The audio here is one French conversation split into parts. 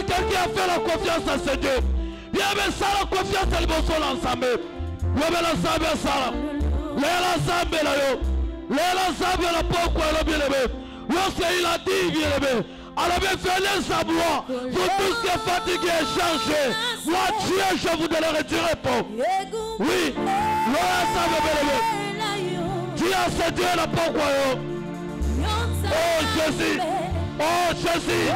quelqu'un qui a fait la confiance à ce Dieu. Viens mais ça la confiance à l'ensemble l'ensemble. Webe l'ensemble ça. L'ensemble là yo. L'ensemble là pourquoi le bien aimé. Lorsqu'il a dit bien aimé. Alors venez savoir. Vous tous qui êtes fatigués et chargés. Moi Dieu je vous donnerai du repos. Oui. L'ensemble bien aimé. Dieu a ce Dieu là pourquoi yo. Oh Jésus. Oh Jésus.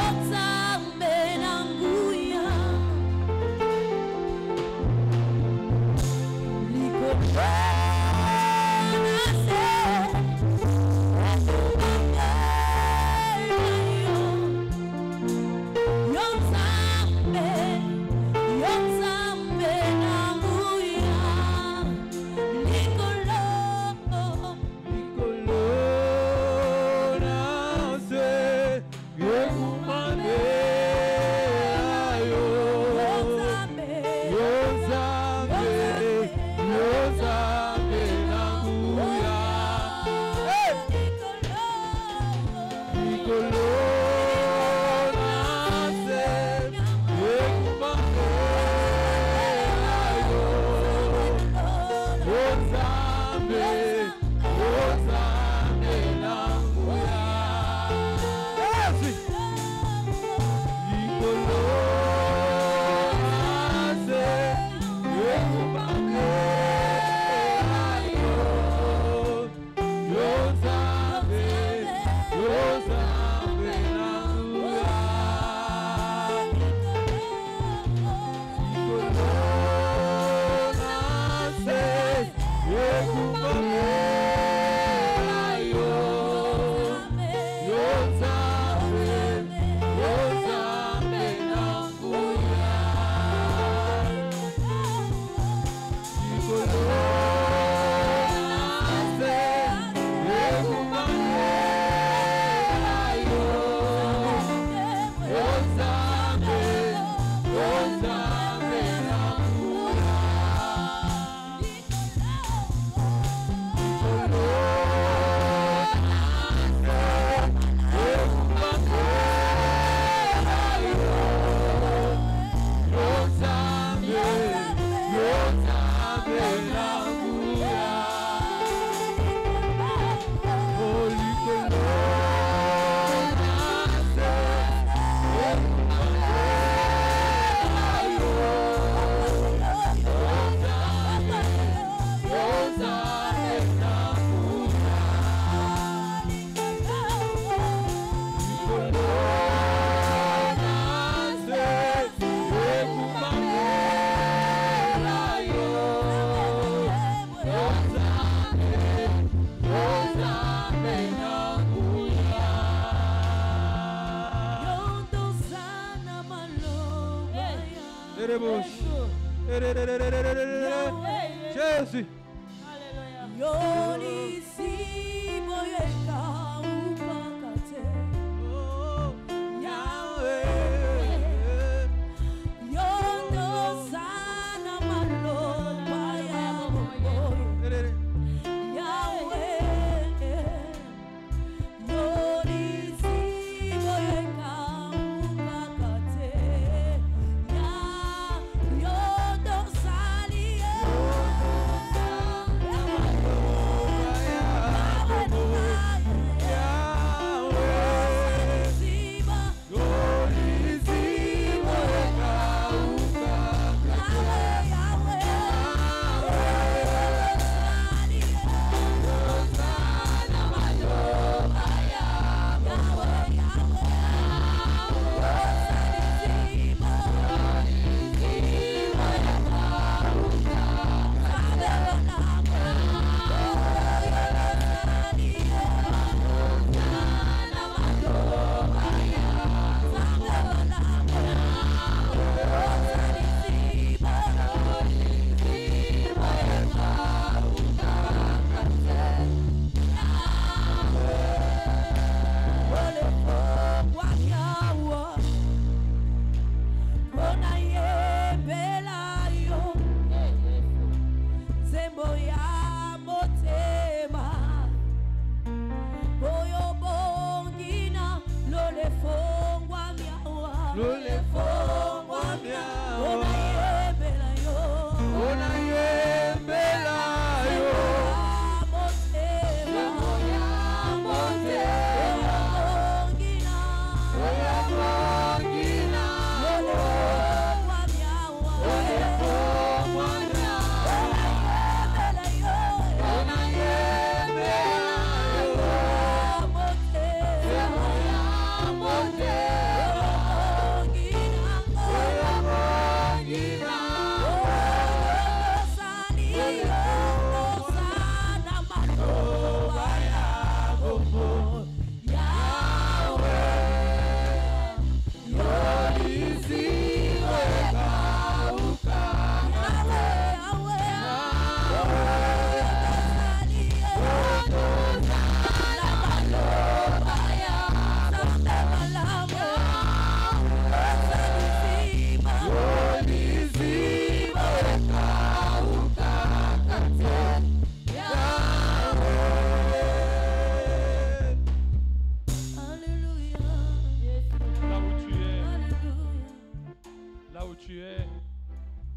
Jésus.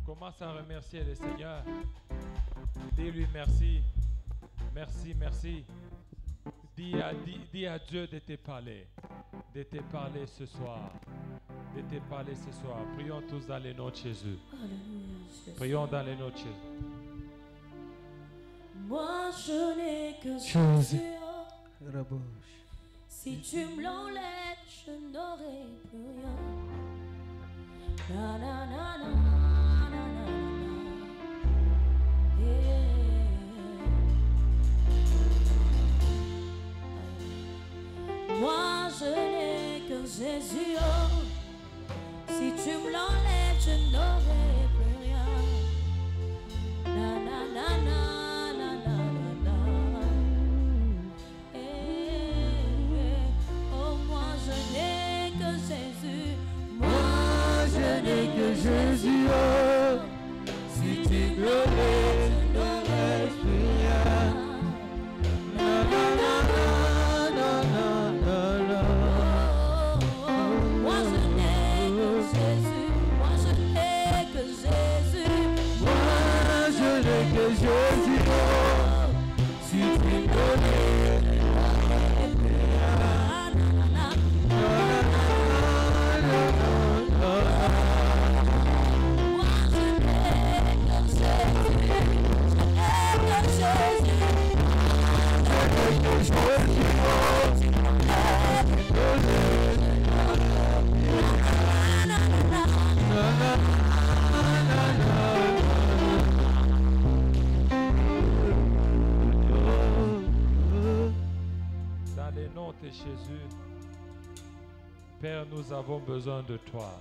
Commence à remercier le Seigneur. Dis-lui merci. Merci, merci. Dis à Dieu de te parler. De te parler ce soir. De te parler ce soir. Prions tous dans le nom de Jésus. Prions dans le nom de Jésus. Moi je n'ai que Jésus. Si tu me l'enlèves, je n'aurai plus rien. Na na na na na na na. Yeah. Moi je n'ai que Jésus. Si tu me l'enlèves, je n'aurai plus rien. Na na na na. Que Jésus, oh, si tu me lèves, je n'aurai plus rien. Na na na na na na na. Moi je n'ai que Jésus, moi je n'ai que Jésus. Moi je n'ai que Jésus, oh, si tu me lèves, je n'aurai plus rien. Dans le nom de Jésus, Père, nous avons besoin de toi.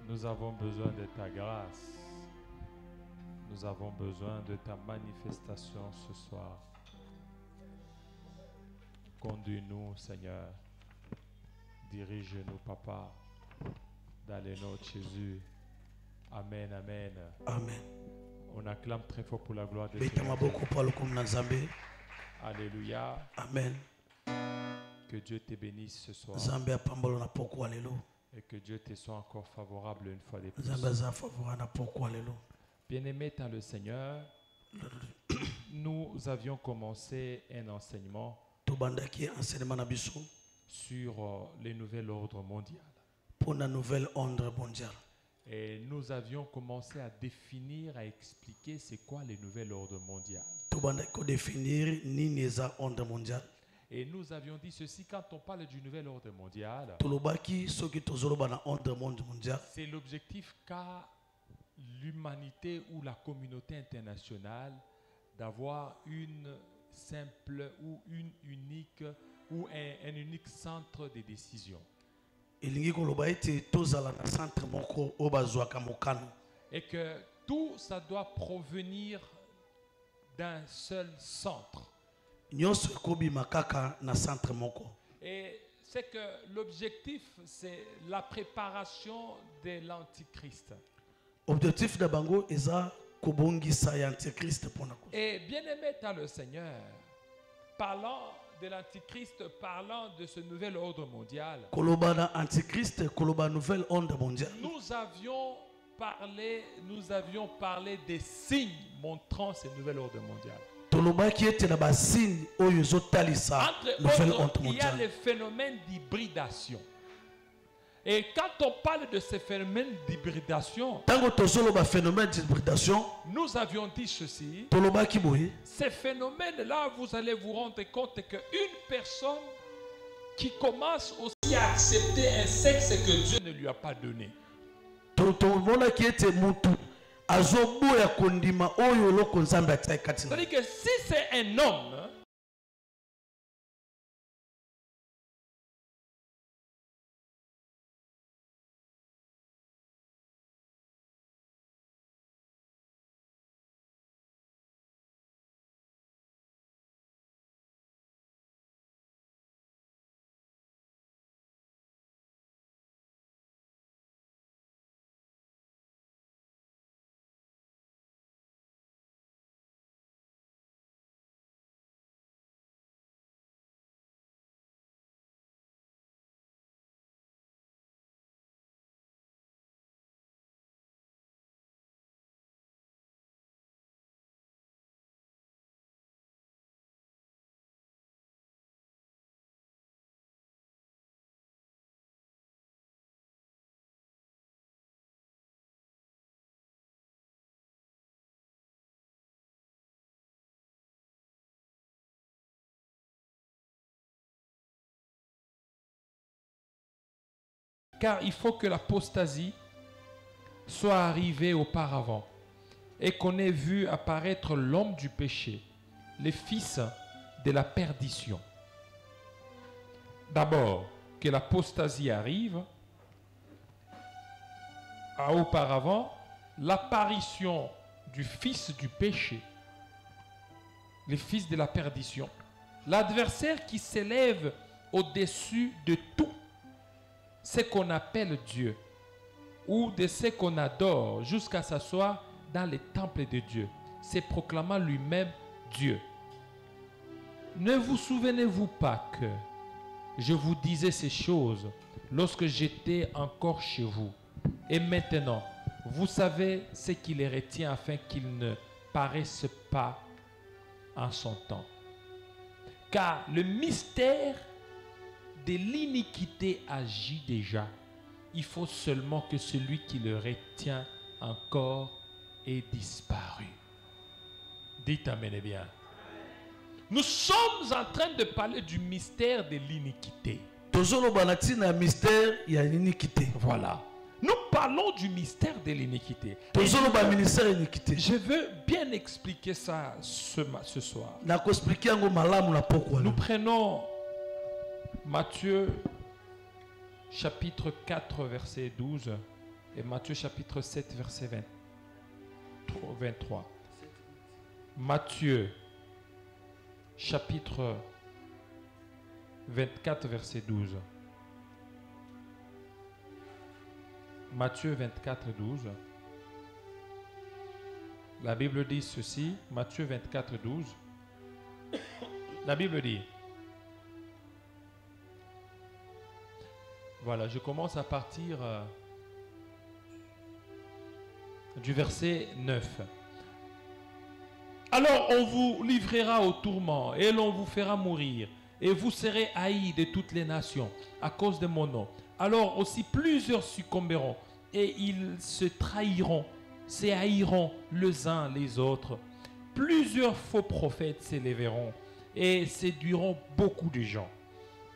Nous avons besoin de ta grâce. Nous avons besoin de ta manifestation ce soir. Conduis-nous, Seigneur. Dirige-nous, Papa. Dans le nom de Jésus. Amen, amen. Amen. On acclame très fort pour la gloire de Dieu. Alléluia. Amen. Que Dieu te bénisse ce soir. Et que Dieu te soit encore favorable une fois de plus. Bien-aimés dans le Seigneur, nous avions commencé un enseignement sur les nouvel ordre mondial. Et nous avions commencé à définir, à expliquer c'est quoi le nouvel ordre mondial. Et nous avions dit ceci, quand on parle du nouvel ordre mondial, c'est l'objectif qu'a l'humanité ou la communauté internationale d'avoir une simple ou une unique ou un unique centre de décision. Et que tout ça doit provenir d'un seul centre. Et c'est que l'objectif, c'est la préparation de l'Antichrist. Objectif de Bango est et bien aimé dans le Seigneur, parlant de l'Antichrist parlant de ce nouvel ordre mondial, koloba na antichrist koloba nouvelle onde mondiale. nous avions parlé des signes montrant ce nouvel ordre mondial. Tolobaki ete na basine oyo ezotalisa nouvelle Entre onde autres, il y a le mondiale. phénomène d'hybridation. Et quand on parle de ce phénomène d'hybridation, Tango tozoloba phénomène d'hybridation, nous avions dit ceci. tolobaki boye Ces phénomènes-là, vous allez vous rendre compte qu'une personne qui commence aussi à accepter un sexe que Dieu ne lui a pas donné. tomonaki ete mutu azoboya kondima oyo eloko nzambe atia kati na ye. C'est-à-dire que si c'est un homme, car il faut que l'apostasie soit arrivée auparavant et qu'on ait vu apparaître l'homme du péché, les fils de la perdition. D'abord, que l'apostasie arrive, auparavant, l'apparition du fils du péché, les fils de la perdition, l'adversaire qui s'élève au-dessus de tout ce qu'on appelle Dieu ou de ce qu'on adore jusqu'à s'asseoir dans les temples de Dieu, se proclamant lui-même Dieu. Ne vous souvenez-vous pas que je vous disais ces choses lorsque j'étais encore chez vous? Et maintenant, vous savez ce qui les retient afin qu'ils ne paraissent pas en son temps. Car le mystère de l'iniquité agit déjà. Il faut seulement que celui qui le retient encore ait disparu. Dites amen et bien. Nous sommes en train de parler du mystère de l'iniquité. tozoloba na ntina ya mystère ya iniquité. Voilà. Nous parlons du mystère de l'iniquité. Et tozoloba ministère ya iniquité. je veux bien expliquer ça ce soir. nakoexplike yango malamu na pokwa. Nous prenons Matthieu chapitre 4 verset 12 et Matthieu chapitre 7 verset 23. Matthieu chapitre 24 verset 12. Matthieu 24 12. La Bible dit ceci, Matthieu 24 12. La Bible dit, voilà, je commence à partir du verset 9. Alors on vous livrera au tourment et l'on vous fera mourir et vous serez haïs de toutes les nations à cause de mon nom. Alors aussi plusieurs succomberont et ils se trahiront, se haïront les uns les autres. Plusieurs faux prophètes s'élèveront et séduiront beaucoup de gens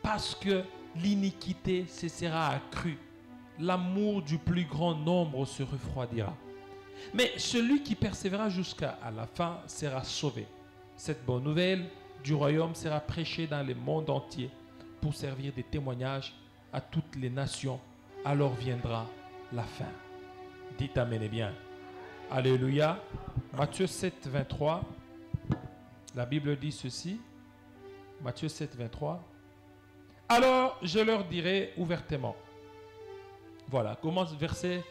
parce que l'iniquité se sera accrue. L'amour du plus grand nombre se refroidira. Mais celui qui persévérera jusqu'à la fin sera sauvé. Cette bonne nouvelle du royaume sera prêchée dans le monde entier pour servir de témoignage à toutes les nations. Alors viendra la fin. Dites amen et bien. Alléluia. Matthieu 7, 23. La Bible dit ceci. Matthieu 7, 23. Alors je leur dirai ouvertement. Voilà, commence verset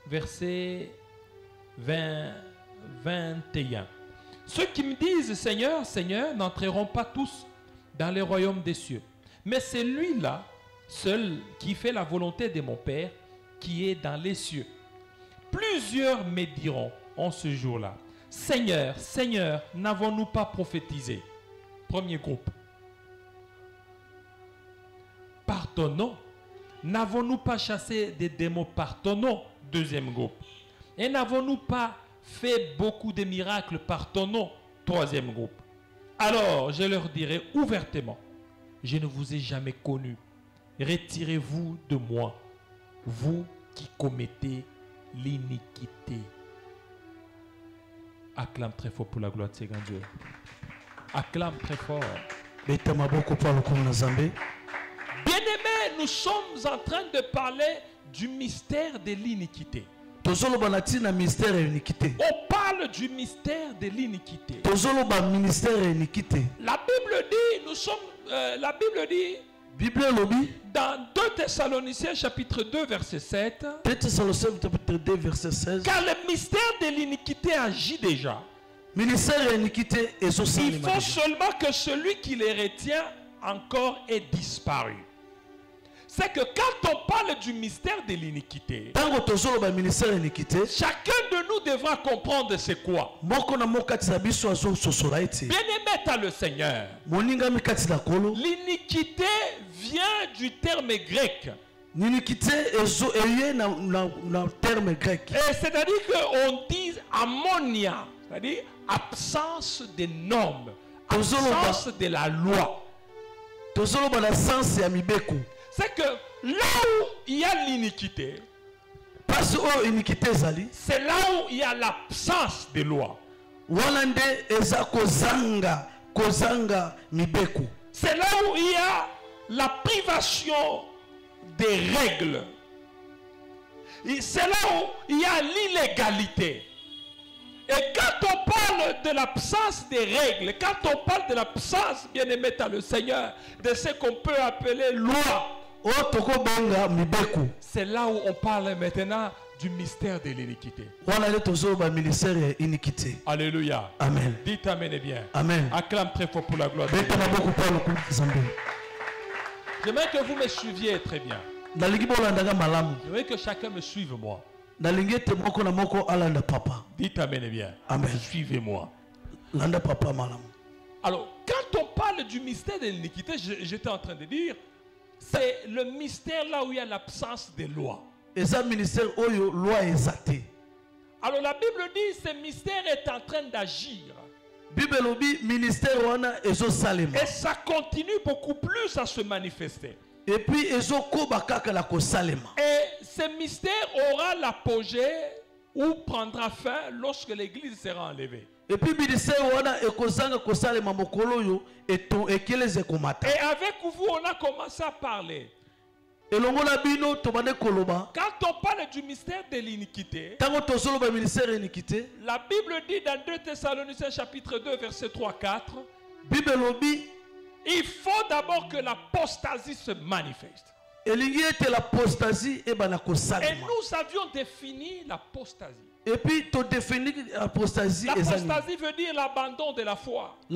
21. Ceux qui me disent Seigneur, Seigneur, n'entreront pas tous dans le royaume des cieux. Mais c'est lui-là, seul, qui fait la volonté de mon Père, qui est dans les cieux. Plusieurs me diront en ce jour-là, Seigneur, Seigneur, n'avons-nous pas prophétisé? Premier groupe. Par ton nom, n'avons-nous pas chassé des démons par ton nom? Deuxième groupe. Et n'avons-nous pas fait beaucoup de miracles par ton nom? Troisième groupe. Alors je leur dirai ouvertement, je ne vous ai jamais connu. Retirez-vous de moi, vous qui commettez l'iniquité. Acclame très fort pour la gloire de ces grands dieux. Acclame très fort. Bien-aimés, nous sommes en train de parler du mystère de l'iniquité. On parle du mystère de l'iniquité. La Bible dit, dans 2 Thessaloniciens chapitre 2 verset 7, car le mystère de l'iniquité agit déjà. Il faut seulement que celui qui les retient encore ait disparu. C'est que quand on parle du mystère de l'iniquité, chacun de nous devra comprendre c'est quoi. Bien-aimé à le Seigneur, l'iniquité vient du terme grec. C'est-à-dire qu'on dit ammonia, c'est-à-dire absence des normes, absence de la loi. C'est que là où il y a l'iniquité, c'est là où il y a l'absence de loi. C'est là où il y a la privation des règles. C'est là où il y a l'illégalité. Et quand on parle de l'absence des règles, quand on parle de l'absence, bien-aimé à le Seigneur, de ce qu'on peut appeler loi, c'est là où on parle maintenant du mystère de l'iniquité. Alléluia. Amen. Dites amen et bien. Amen. Acclame très fort pour la gloire de Dieu. J'aimerais que vous me suiviez très bien. J'aimerais que chacun me suive moi. Dites amen et bien. Amen. Suivez-moi. Alors, quand on parle du mystère de l'iniquité, j'étais en train de dire, c'est le mystère là où il y a l'absence de loi. Alors la Bible dit, ce mystère est en train d'agir. Et ça continue beaucoup plus à se manifester. Et ce mystère aura l'apogée ou prendra fin lorsque l'église sera enlevée. Et avec vous, on a commencé à parler. Quand on parle du mystère de l'iniquité, la Bible dit dans 2 Thessaloniciens chapitre 2 verset 3-4, il faut d'abord que l'apostasie se manifeste. Et nous avions défini l'apostasie. L'apostasie veut dire l'abandon de la foi. Et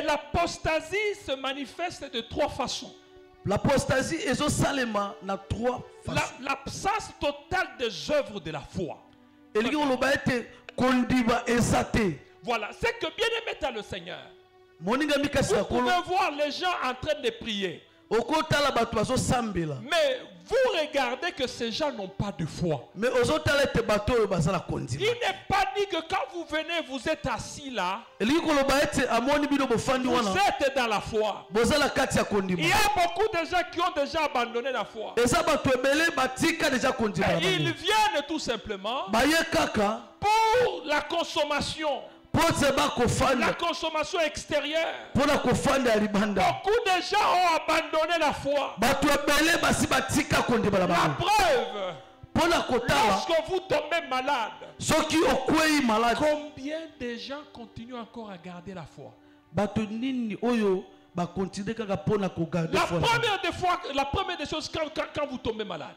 l'apostasie se manifeste de trois façons. L'absence totale des œuvres de la foi. Voilà, c'est que bien aimé à le Seigneur. Vous pouvez voir les gens en train de prier. Mais vous regardez que ces gens n'ont pas de foi. Il n'est pas dit que quand vous venez, vous êtes assis là. Vous êtes dans la foi. Il y a beaucoup de gens qui ont déjà abandonné la foi. Et ils viennent tout simplement pour la consommation. La consommation extérieure. Beaucoup de gens ont abandonné la foi. La preuve, lorsque vous tombez malade, combien de gens continuent encore à garder la foi? La première des choses, quand vous tombez malade,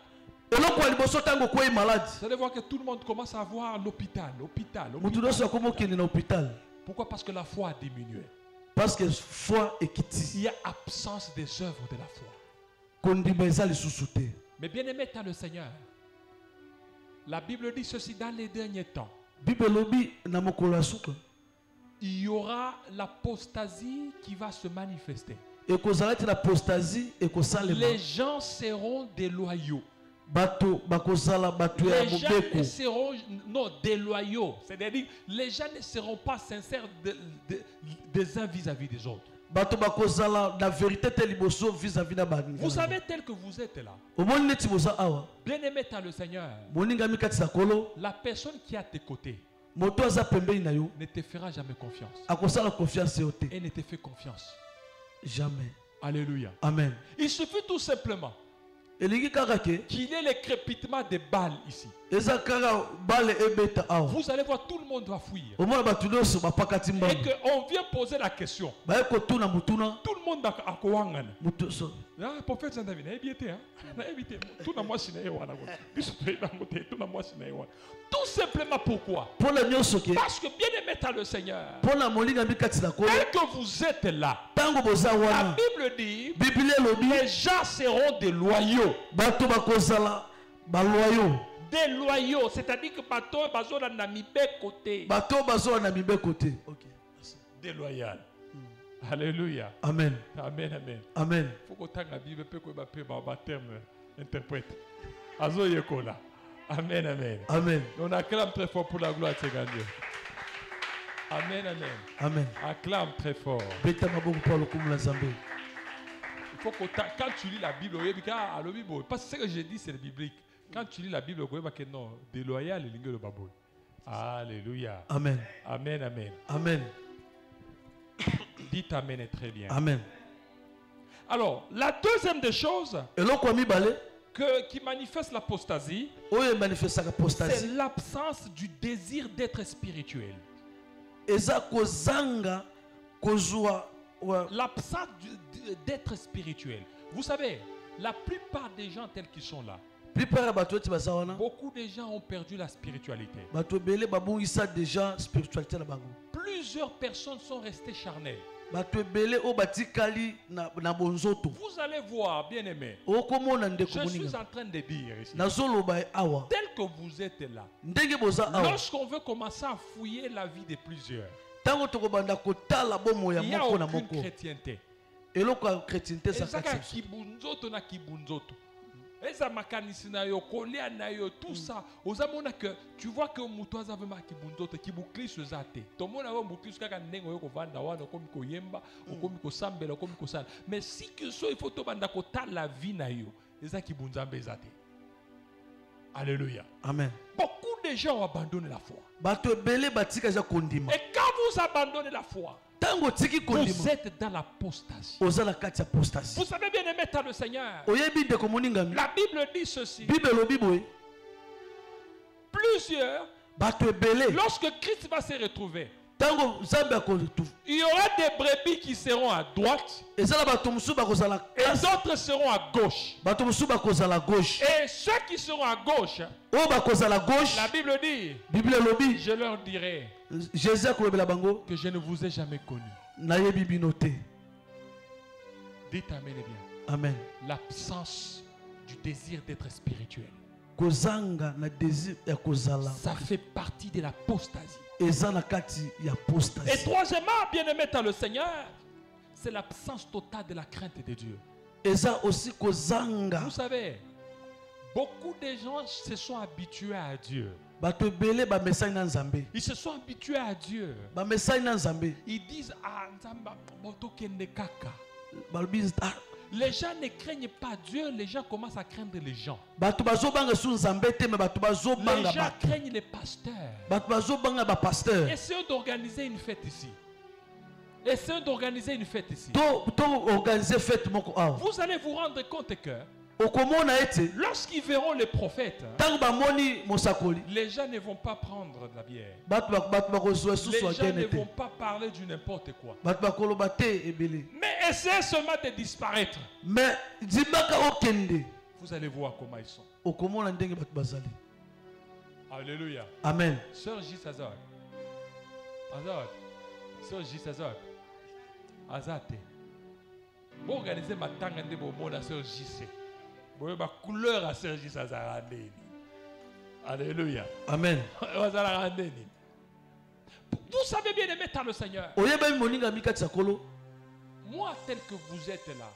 vous allez voir que tout le monde commence à voir l'hôpital. Pourquoi? Parce que la foi a diminué. Parce que foi ekiti. Il y a absence des œuvres de la foi. Kondima eza lisusu te. Mais bien aimé dans le Seigneur, la Bible dit ceci: dans les derniers temps, Bible lobi na mokolo ya suka. il y aura l'apostasie qui va se manifester. Ekozala te na apostasie ekosalema. Les gens seront déloyaux. Bato bakozala bato ya Les gens mobeko. ne seront déloyaux. C'est-à-dire, les gens ne seront pas sincères des uns vis-à-vis des autres. Bato bakozala na vérité te liboso vis-à-vis na bani. Vous savez, tel que vous êtes là, Omoni neti boza awa. bien-aimé dans le Seigneur, Moninga mikati sa kolo. la personne qui est à tes côtés Moto aza pembeni na yo. ne te fera jamais confiance. Akosala confiance yo te. Et ne te fait confiance. Jamais. Alléluia. Amen. Il suffit tout simplement Elingi kaka ke. qu'il y ait le crépitement des balles ici. Eza kaka bale ebeta awa. Vous allez voir, tout le monde va fuir. Omona bato nyonso bapakati Et mbangu. qu'on vient poser la question. Baye kotuna mutuna. Tout le monde a kowangana. Mutu so. Ah, prophète Jean-David, na évité, hein? Na évité. Tout na moi sina ewana. Tout na moi sina ewana. Tout simplement pourquoi? Pona nyonso ke. Parce que bien aimé dans le Seigneur, Pona molinga mikati na kolo. tel que vous êtes là, Tango boza la wana. Bible dit Biblie lobi. les gens seront des loyaux. Bato bakozala baloyo. Des loyaux, c'est-à-dire que bateau bazona na mibe côté. Bato bazola na mibeko te. OK. Déloyal. Alléluia. Amen. Amen, amen. Amen. Faut qu'on tente la Bible peut qu'on appelle ma terme interprète. Azo yekola. Amen, amen. Amen. On acclame très fort pour la gloire de Dieu. Amen, amen. Amen. Acclame très fort. Beta maboko pa lokumu la Nzambe. Il faut que quand tu lis la Bible, parce que ce que je dis, c'est le biblique. Quand tu lis la Bible, tu vois que non, déloyal, il y a le babou. Alléluia. Amen. Amen, amen. Amen. Dites amen est très bien. Amen. Alors, la deuxième des choses Eloko ya mibale qui manifeste l'apostasie, oyo manifestaka c'est apostasie l'absence du désir d'être spirituel. eza kozanga kozwa L'absence d'être spirituel. Vous savez, la plupart des gens tels qu'ils sont là, plupart ya bato eti baza wana beaucoup de gens ont perdu la spiritualité. bato ebele babongisa déjà spiritualité na bango. Plusieurs personnes sont restées charnelles. Bato ebele oyo batikali na bonzoto. Vous allez voir, bien aimé, okomona ndeko je suis moninga en train de dire ici, nazoloba awa tel que vous êtes là, ndenge boza awa lorsqu'on veut commencer à fouiller la vie de plusieurs, ntango tokobanda kotala bomo ya il n'y a moko na aucune moko chrétienté. eloko ya chrétienté eza Ezaka kati ya biso. kibunzoto na kibunzoto. Eza makanisi na yo, kolia na yo, tout ça. Ozamona que tu vois que mutu azave ma kibunzoto, kibuklisu zate. Tomona yo muklisu kaka nengo yo kovanda wana komi koyemba, komi kosambela, komi kosala. Mais si que so il faut to banda kota la vie na yo, eza kibunzambe zate. Alléluia. Amen. Beaucoup de gens ont abandonné la foi. bato ebele batika eza kondima Et quand vous abandonnez la foi, ntango otiki vous kondima êtes dans l'apostasie. oza na kati ya apostasie. Vous savez bien aimé dans le Seigneur. oyebi ndeko moningami La Bible dit ceci. bible elobi boye Plusieurs, bato ebele lorsque Christ va se retrouver, ntango nzambe akotu il y aura des brebis qui seront à droite eza na bato mosusu bakozala et kasi d'autres seront à gauche. bato mosusu bakozala gauche Et ceux qui seront à gauche, oyo bakozala gauche la Bible dit, bible elobi je leur dirai jésus akolobela bango que je ne vous ai jamais connu. nayebi bino te. Dites amen et bien. Amen. L'absence du désir d'être spirituel, kozanga na désir ya kozala ça fait partie de l'apostasie. eza na kati ya Et apostasie. troisièmement, bien aimé dans le Seigneur, c'est l'absence totale de la crainte de Dieu. eza aussi kozanga Vous savez, beaucoup de gens se sont habitués à Dieu. bato ebele bamesani na nzambe Ils se sont habitués à Dieu. bamesani na nzambe Ils disent, ah, Nzamba, botokende kaka. balobi ah, Les gens ne craignent pas Dieu, les gens commencent à craindre les gens. bato bazobanga su nzambe te me bato Les bazobanga gens bato craignent les pasteurs. bato bazobanga bapasteur Essayons d'organiser une fête ici. Essayons d'organiser une fête ici. to organise fete moko awa Vous allez vous rendre compte que okomona ete lorsqu'ils verront les prophètes, ntango bamoni mosakoli les gens ne vont pas prendre de la bière. bato bakozwa susu Les gens akene ne te vont pas parler du n'importe quoi. bato bakoloba te ebele Mais essayez seulement de disparaître. mais ndimaka okende Vous allez voir comment ils sont. okomona ndenge bato bazali. Alléluia. Amen. Sœur J. Azad. Azad. Sœur J. César. Azate. Bon, organisez ma tanga de bobo la sœur JC. Bon, ma couleur à sœur J. César. Alléluia. Amen. Vous savez bien aimer tant le Seigneur. Oyeba moninga mikati sakolo. Moi, tel que vous êtes là,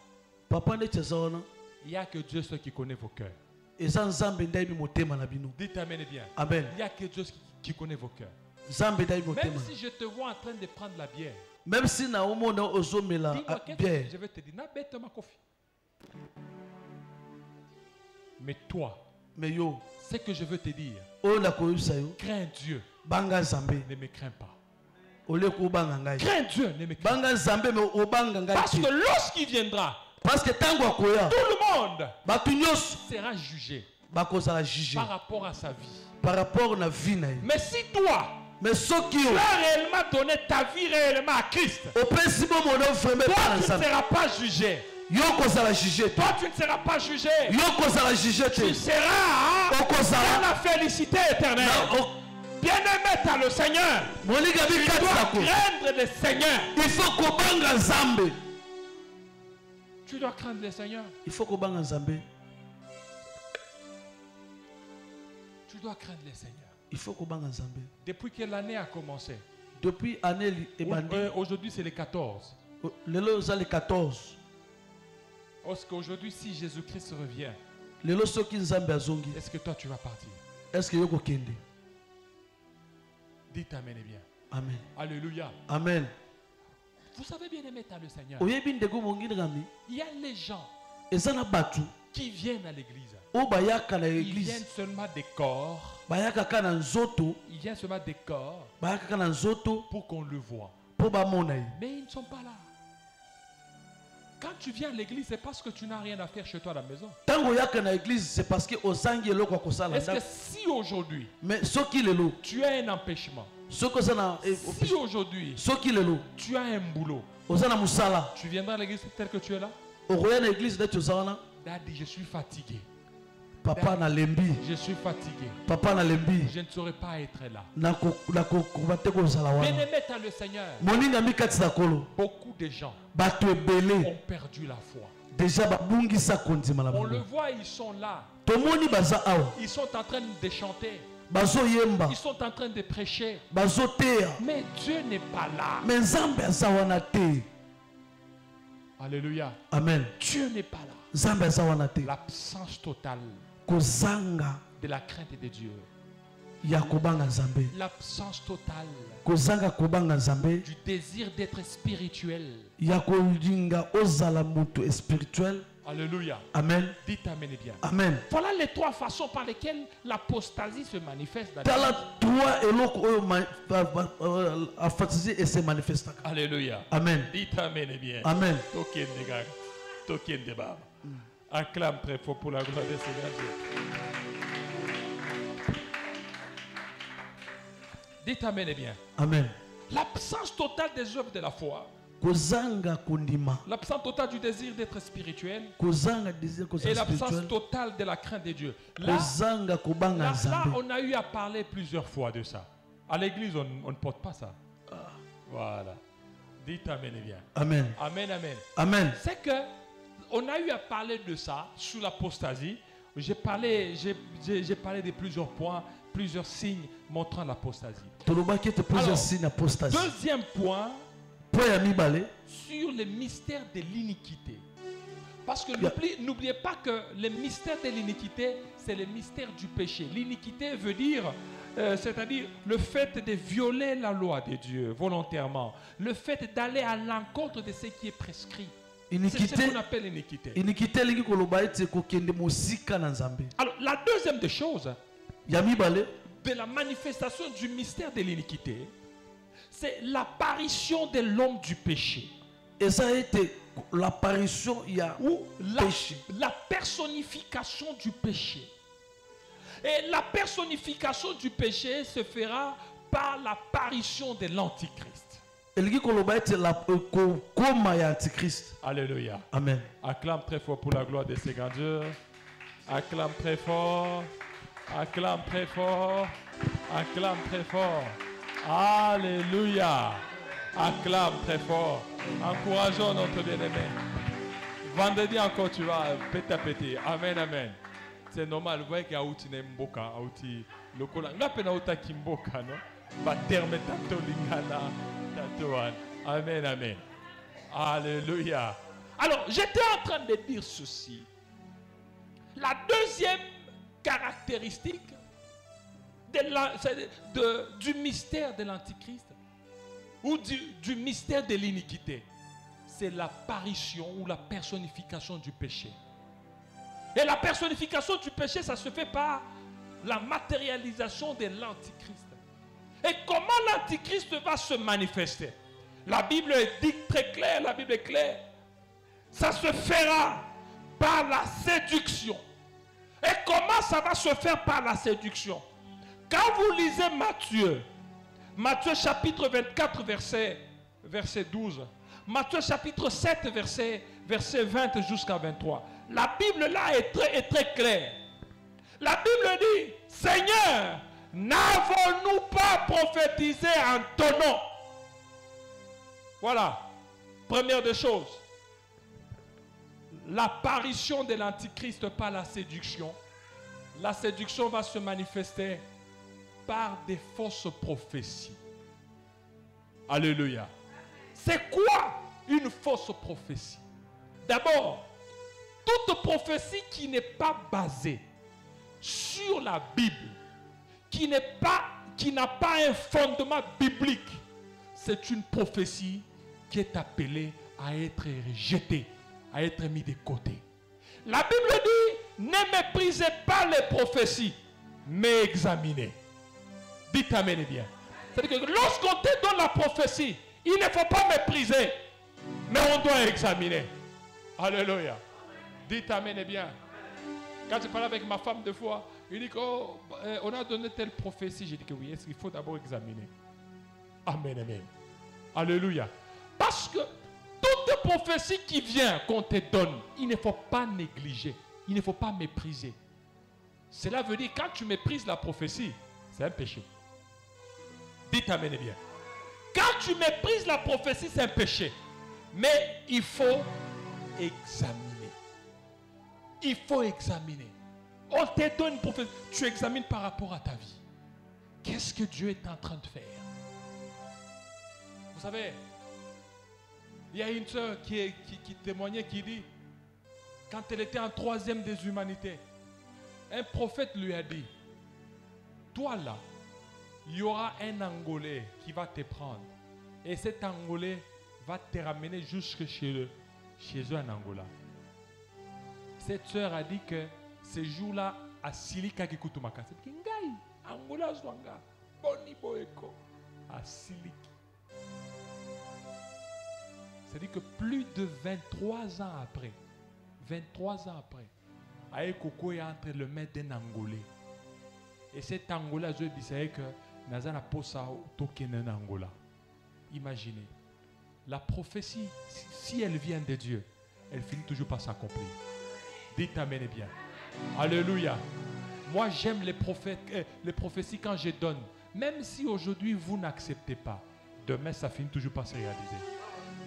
Papa ne tezona. il n'y a que Dieu seul qui connaît vos cœurs. Eza nzambe ndai motema na bino. Dites amen bien. Amen. Il n'y a que Dieu qui connaît vos cœurs. Nzambe ndai Même motema. si je te vois en train de prendre la bière, Même si na omona ozomela dis-moi qu'est-ce bien. que je vais te dire. Na bête ma coffee. Mais toi, Mais yo, ce que je veux te dire, o na koyusa yo. crains Dieu, Banga nzambe. ne me crains pas. Ole ko banga ngai. Crains Dieu, ne me crains pas. Banga nzambe me obanga ngai. Parce que lorsqu'il viendra, Parce que tango akoya. tout le monde Batu nyos sera jugé bakozala juger par rapport à sa vie. par rapport na vie na ye. Mais si toi, Mais soki tu yo as réellement donné ta vie réellement à Christ, opesi bomono vraiment toi, par tu ne nzambe. seras pas jugé. Yo kozala juger te. Toi, tu ne seras pas jugé. Yo kozala juger Tu te. seras dans Okozala la félicité éternelle. na o- Bien-aimé, t'as le Seigneur. moninga Tu mikati dois sako. craindre le Seigneur. Il faut kobanga nzambe. Tu dois craindre le Seigneur. Il faut kobanga nzambe. Tu dois craindre le Seigneur. Il faut kobanga nzambe. Depuis que l'année a commencé. Depuis année ebandi. Aujourd'hui, c'est le 14. Lelo za le 14. Parce qu'aujourd'hui, si Jésus-Christ revient, Lelo soki nzambe azongi. est-ce que toi, tu vas partir? Est-ce que yo kokende? Dites amen et bien. Amen. Alléluia. Amen. Vous savez bien aimer t'as le Seigneur. Oyebi ndeko mongindami. Il y a les gens Eza na batu qui viennent à l'église. o bayaka na Ils viennent église. seulement des corps. Bayaka ka na nzoto. Ils viennent seulement des corps Bayaka ka na nzoto pour qu'on le voit. po bamona ye. Mais ils ne sont pas là. Quand tu viens à l'église, c'est parce que tu n'as rien à faire chez toi à la maison. Tango yaka na église c'est parce que ozangi eloko ya kosala Est-ce que ndako. si aujourd'hui, Mais soki lelo tu as un empêchement, soki oza na si aujourd'hui, soki lelo tu as un boulot, oza na musala tu viendras à l'église tel que tu es là? okoya na église neti oza wana. Daddy, je suis fatigué. Papa na lembi. Je suis fatigué. Papa na lembi. Je ne saurais pas être là. nakokoba te kozala wana. Bien-aimé dans le Seigneur, moninga mikati na kolo beaucoup de gens bato ebele ont perdu la foi. deja babungisa kondima na On le bango. voit, ils sont là. Tomoni baza awa Ils sont en train de chanter. bazoyemba Ils sont en train de prêcher. bazoteya Mais Dieu n'est pas là. me nzambe aza wana te. Alléluia. Amen. Dieu n'est pas là. nzambe aza wana te. L'absence totale kozanga de la crainte de Dieu. ya kobanga nzambe. L'absence totale kozanga kobanga nzambe du désir d'être spirituel. ya kolinga ozala moto spirituel. Alléluia. Amen. Dites amen et bien. Amen. Voilà les trois façons par lesquelles l'apostasie se manifeste dans tala l'Église. trois eloko oyo afatisi ese manifestaka. Alléluia. Amen. Dites amen et bien. Amen. Tokende gaga. Tokende baba. Acclame très fort pour la gloire de Seigneur Dieu. Dites amen et bien. Amen. L'absence totale des œuvres de la foi. Kozanga kondima. L'absence totale du désir d'être spirituel. Kozanga désir Et kozala l'absence spirituel. totale de la crainte de Dieu. Là, Kozanga kobanga là, nzambe. on a eu à parler plusieurs fois de ça. À l'église, on ne porte pas ça. Voilà. Dites amen et bien. Amen. Amen, amen. Amen. C'est que on a eu à parler de ça sous l'apostasie. J'ai parlé de plusieurs points, plusieurs signes montrant l'apostasie. Tolobaki ete plusieurs Alors, signes apostasie. Deuxième point, Po ya mibale sur les mystères de l'iniquité. Parce que Yeah. n'oubliez pas que les mystères de l'iniquité, c'est le mystère du péché. L'iniquité veut dire, c'est-à-dire le fait de violer la loi de Dieu volontairement, le fait d'aller à l'encontre de ce qui est prescrit. C'est ce iniquité qu'on appelle l'iniquité. iniquité elingi koloba ete kokende mosika na nzambe. Alors, la deuxième des choses, Ya mibale de la manifestation du mystère de l'iniquité, c'est l'apparition de l'homme du péché. eza ete l'apparition ya Ou péché. la personnification du péché. Et la personnification du péché se fera par l'apparition de l'Antichrist. elingi koloba ete koma ya antichrist. Alléluia. Amen. Acclame très fort pour la gloire de ses grandeurs. Acclame très fort. Acclame très fort. Acclame très fort. Alléluia. Acclame très fort. Encourageons notre bien-aimé. Vendredi encore, tu vas péter à péter. Amen, amen. C'est normal. Vous voyez qu'il y a outi Mboka, outi Lokola. Nous appelons outa Kimboka, non? Va terme tato lingana, tatouan. Amen, amen. Alléluia. Alors, j'étais en train de dire ceci. La deuxième caractéristique du mystère de l'Antichrist ou du mystère de l'iniquité, c'est l'apparition ou la personnification du péché. Et la personnification du péché, ça se fait par la matérialisation de l'Antichrist. Et comment l'Antichrist va se manifester? La Bible dit très clair, la Bible est claire. Ça se fera par la séduction. Et comment ça va se faire par la séduction? Quand vous lisez Matthieu chapitre 24, verset 12, Matthieu chapitre 7, verset 20 jusqu'à 23, la Bible là est très claire. La Bible dit, Seigneur, n'avons-nous pas prophétisé en ton nom? Voilà, première des choses. L'apparition de l'Antichrist par la séduction. La séduction va se manifester par des fausses prophéties. Alléluia. C'est quoi une fausse prophétie? D'abord, toute prophétie qui n'est pas basée sur la Bible, qui n'a pas un fondement biblique, c'est une prophétie qui est appelée à être rejetée, à être mise de côté. La Bible dit, ne méprisez pas les prophéties, mais examinez. Dites amen bien. C'est-à-dire que lorsqu'on te donne la prophétie, il ne faut pas mépriser, mais on doit examiner. Alléluia. Dites amen bien. Quand je parlais avec ma femme deux fois, il dit qu'on a donné telle prophétie. J'ai dit que oui, il faut d'abord examiner. Amen, amen. Alléluia. Parce que toute prophétie qui vient, qu'on te donne, il ne faut pas négliger. Il ne faut pas mépriser. Cela veut dire quand tu méprises la prophétie, c'est un péché. Dites amen bien. Quand tu méprises la prophétie, c'est un péché. Mais il faut examiner. Il faut examiner. On te donne une prophétie. Tu examines par rapport à ta vie. Qu'est-ce que Dieu est en train de faire? Vous savez, il y a une sœur qui témoignait, qui dit, quand elle était en 3e des humanités, un prophète lui a dit, toi là, il y aura un Angolais qui va te prendre. Et cet Angolais va te ramener jusque chez eux en Angola. Cette sœur a dit que ce jour-là, à Silika Kikutumaka, c'est Kingai, Angola Zwanga, Boni Boeko, à Siliki. C'est-à-dire que plus de 23 ans après, Aekoko est entre le maître d'un Angolais. Et cet Angola, je disais que Nazana Posa Tokenen Angola. Imaginez, la prophétie, si elle vient de Dieu, elle finit toujours par s'accomplir. Dites amen bien. Alléluia. Moi j'aime les prophéties quand je donne. Même si aujourd'hui vous n'acceptez pas, demain ça finit toujours par se réaliser.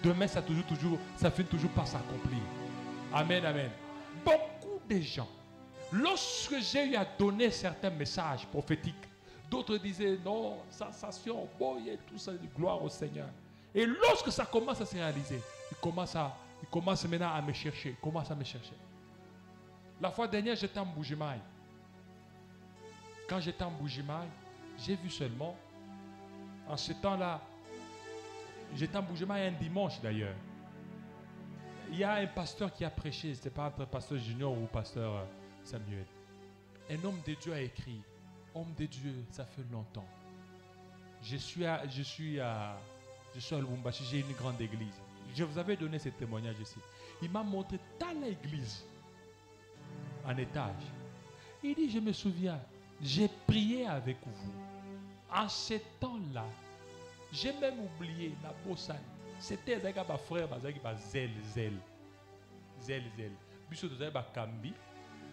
Demain ça finit toujours par s'accomplir. Amen, amen. Beaucoup de gens, lorsque j'ai eu à donner certains messages prophétiques, d'autres disaient non, sensation, boy, tout ça, gloire au Seigneur. Et lorsque ça commence à se réaliser, ils commencent maintenant à me chercher. La fois dernière, j'étais en Bujimaï. Quand j'étais en Bujimaï, j'ai vu seulement, en ce temps-là, j'étais en Bujimaï un dimanche d'ailleurs. Il y a un pasteur qui a prêché, ce n'est pas entre pasteur Junior ou pasteur Samuel. Un homme de Dieu a écrit, homme de Dieu, ça fait longtemps. Je suis à Lubumbashi, j'ai une grande église. Je vous avais donné ce témoignage ici. Il m'a montré dans l'église, en étage. Il dit, je me souviens, j'ai prié avec vous. En ce temps-là, j'ai même oublié la bossane. C'était un frère, zèle. Biso toza ba kambi,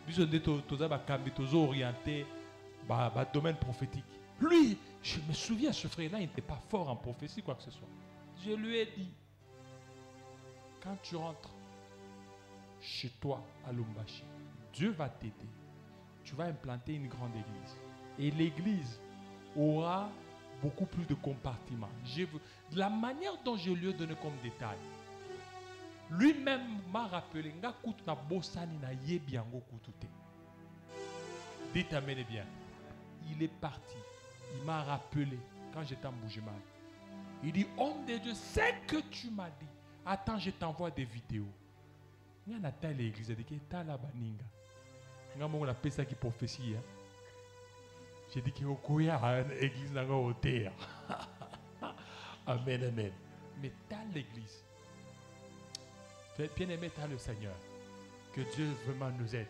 biso toza ba kambi, toza orienté ba domaine prophétique. Lui, je me souviens, ce frère-là, il n'était pas fort en prophétie, quoi que ce soit. Je lui ai dit, quand tu rentres chez toi à Lumbashi, Dieu va t'aider. Tu vas implanter une grande église. Et l'église aura beaucoup plus de compartiments. De la manière dont je lui ai donné comme détail, lui-même m'a rappelé, dites amen bien. Il est parti. Il m'a rappelé quand j'étais en Bougéman. Il dit, homme de Dieu, c'est que tu m'as dit. Attends, je t'envoie des vidéos. Il y a une l'église, il dit, t'as la baninga. Il y a une personne qui prophétie. J'ai dit qu'il y a une église dans le terre. Amen, amen. Mais t'as l'église. Bien-aimé, t'as le Seigneur. Que Dieu vraiment nous aide.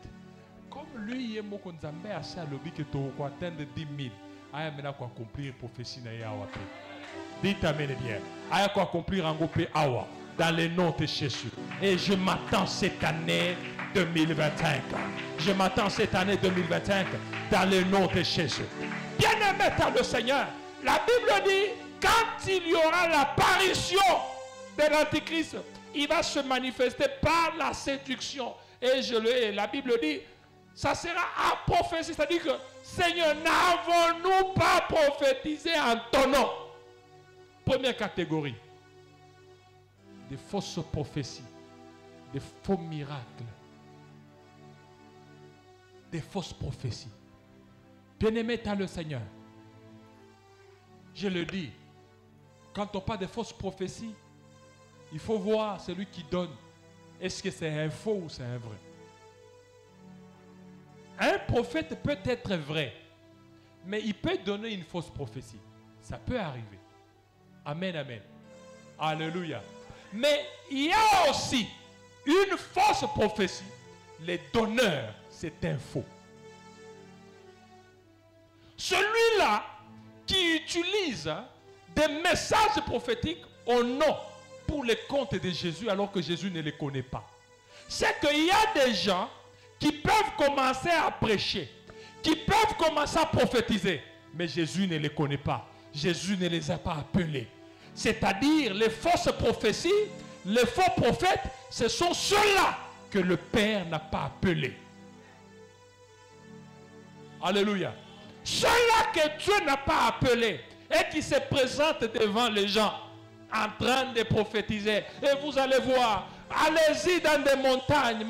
Comme lui, il est mon konzambe à ça, le que tu vas atteindre 10 000. Aïe, maintenant qu'on accomplir prophétie na yawa. Dites amen bien. Aïe, qu'on accomplir en groupe awa. Dans le nom de Jésus. Et je m'attends cette année 2025. Je m'attends cette année 2025 dans le nom de Jésus. Bien-aimé dans le Seigneur, la Bible dit, quand il y aura l'apparition de l'Antichrist, il va se manifester par la séduction. Et la Bible dit, ça sera à prophétie. C'est-à-dire que, Seigneur, n'avons-nous pas prophétisé en ton nom? Première catégorie. Des fausses prophéties, des faux miracles, des fausses prophéties. Bien-aimé dans le Seigneur, je le dis, quand on parle de fausses prophéties, il faut voir celui qui donne. Est-ce que c'est un faux ou c'est un vrai? Un prophète peut être vrai, mais il peut donner une fausse prophétie. Ça peut arriver. Amen, amen. Alléluia. Mais il y a aussi une fausse prophétie. Les donneurs, c'est un faux. Celui-là qui utilise des messages prophétiques au nom pour les comptes de Jésus alors que Jésus ne les connaît pas. C'est qu'il y a des gens qui peuvent commencer à prêcher, qui peuvent commencer à prophétiser, mais Jésus ne les connaît pas. Jésus ne les a pas appelés. C'est-à-dire les fausses prophéties, les faux prophètes, ce sont ceux-là que le Père n'a pas appelés. Alléluia. Ceux-là que Dieu n'a pas appelés et qui se présentent devant les gens en train de prophétiser. Et vous allez voir, allez-y dans des montagnes,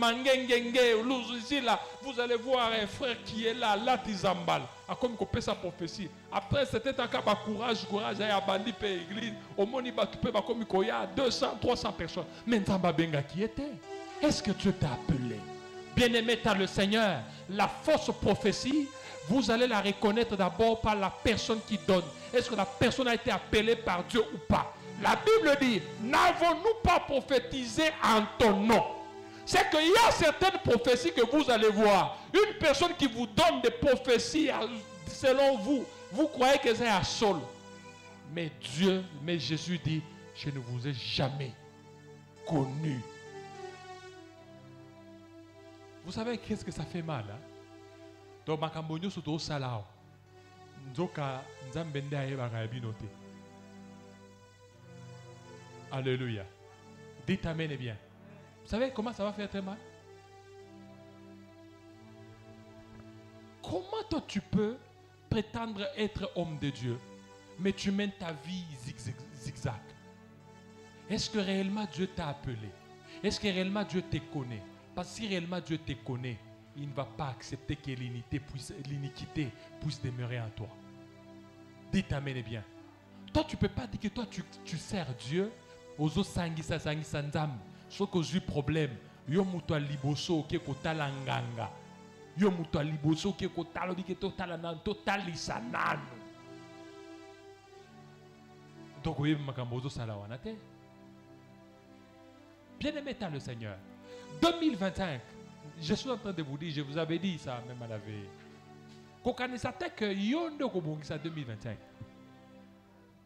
vous allez voir un frère qui est là, là, Tizambal. Comme on peut sa prophétie. Après, c'était un cas de courage, il y a bandi pour l'église. Au monde, il y a 200, 300 personnes. Mais Nzamba Benga qui était? Est-ce que Dieu t'a appelé? Bien-aimé dans le Seigneur, la fausse prophétie, vous allez la reconnaître d'abord par la personne qui donne. Est-ce que la personne a été appelée par Dieu ou pas? La Bible dit, n'avons-nous pas prophétisé en ton nom? C'est qu'il y a certaines prophéties que vous allez voir. Une personne qui vous donne des prophéties selon vous, vous croyez que c'est un sol. Mais Jésus dit, je ne vous ai jamais connu. Vous savez qu'est-ce que ça fait mal? Hein? Donc, Makambonyo soto salao. Nzoka nzambende aeba kabinote. Alléluia. Dites amen et bien. Vous savez comment ça va faire très mal? Comment toi tu peux prétendre être homme de Dieu, mais tu mènes ta vie zigzag? Est-ce que réellement Dieu t'a appelé? Est-ce que réellement Dieu te connaît? Parce que si réellement Dieu te connaît, il ne va pas accepter que l'iniquité puisse demeurer en toi. Dites amen et bien. Toi, tu ne peux pas dire que toi, tu sers Dieu. Aux autres sangisa nzam. Sauf que j'ai problème. Yo muto liboso ke kotala nganga. Yo muto liboso ke kotala di ke totala nan totalisa nan. Donc oui, makambozo salawana te. Bien-aimé dans le Seigneur. 2025. Je suis en train de vous dire, je vous avais dit ça même à la veille. Kokanisate que yondo kobongisa 2025.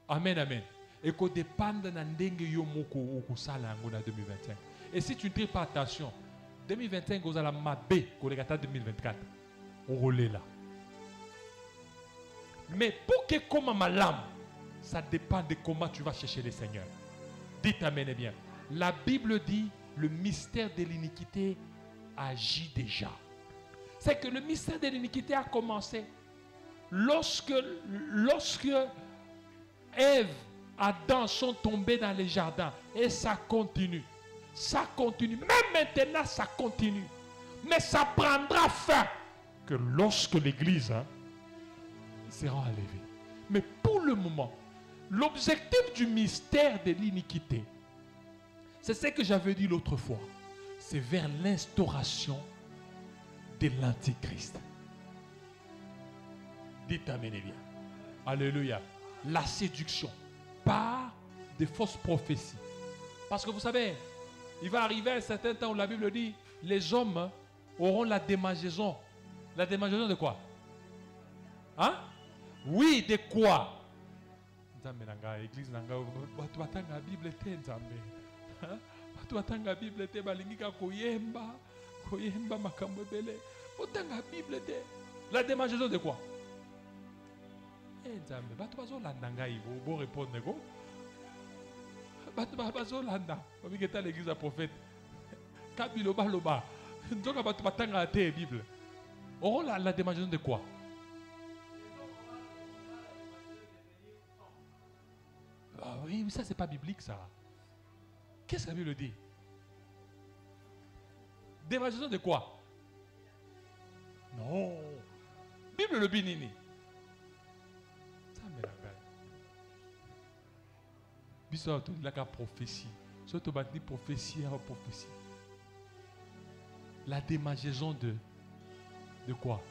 Amen, amen. Et qu'on dépende de ndenge yo moko okusala ngo na 2025. Et si tu ne fais pas attention, 2025 vous allez mabé kolekata 2024. On relais là. Mais pour que comme ma lame, ça dépend de comment tu vas chercher le Seigneur. Dites amen et bien. La Bible dit, le mystère de l'iniquité agit déjà. C'est que le mystère de l'iniquité a commencé lorsque Ève, Adam sont tombés dans les jardins. Et ça continue. Ça continue. Même maintenant, ça continue. Mais ça prendra fin que lorsque l'Église sera enlevée. Mais pour le moment, l'objectif du mystère de l'iniquité, c'est ce que j'avais dit l'autre fois. C'est vers l'instauration de l'Antichrist. Dites amen et bien. Alléluia. La séduction par des fausses prophéties. Parce que vous savez, il va arriver un certain temps où la Bible dit, les hommes auront la démangeaison. La démangeaison de quoi? Hein? Oui, de quoi? Église nanga watu watanga Bible te nzambe. Watu watanga Bible te balingika koyemba makambo bele. Watanga Bible te. La démangeaison de quoi? Nzambe, batu bazolanda ngai bo répondre nego. Batu bazolanda. Babiketa l'église à prophète. Kabilo baloba. Nzoka batu batanga te Bible. Auront la démangeaison de quoi? Ah oui, mais ça, c'est pas biblique, ça. Qu'est-ce que la Bible dit? Démangeaison de quoi? Non. Bible le binini. Ça me rappelle. Bisous, il a qu'à prophétie. Surtout, il prophétie, prophétie. La démangeaison de quoi?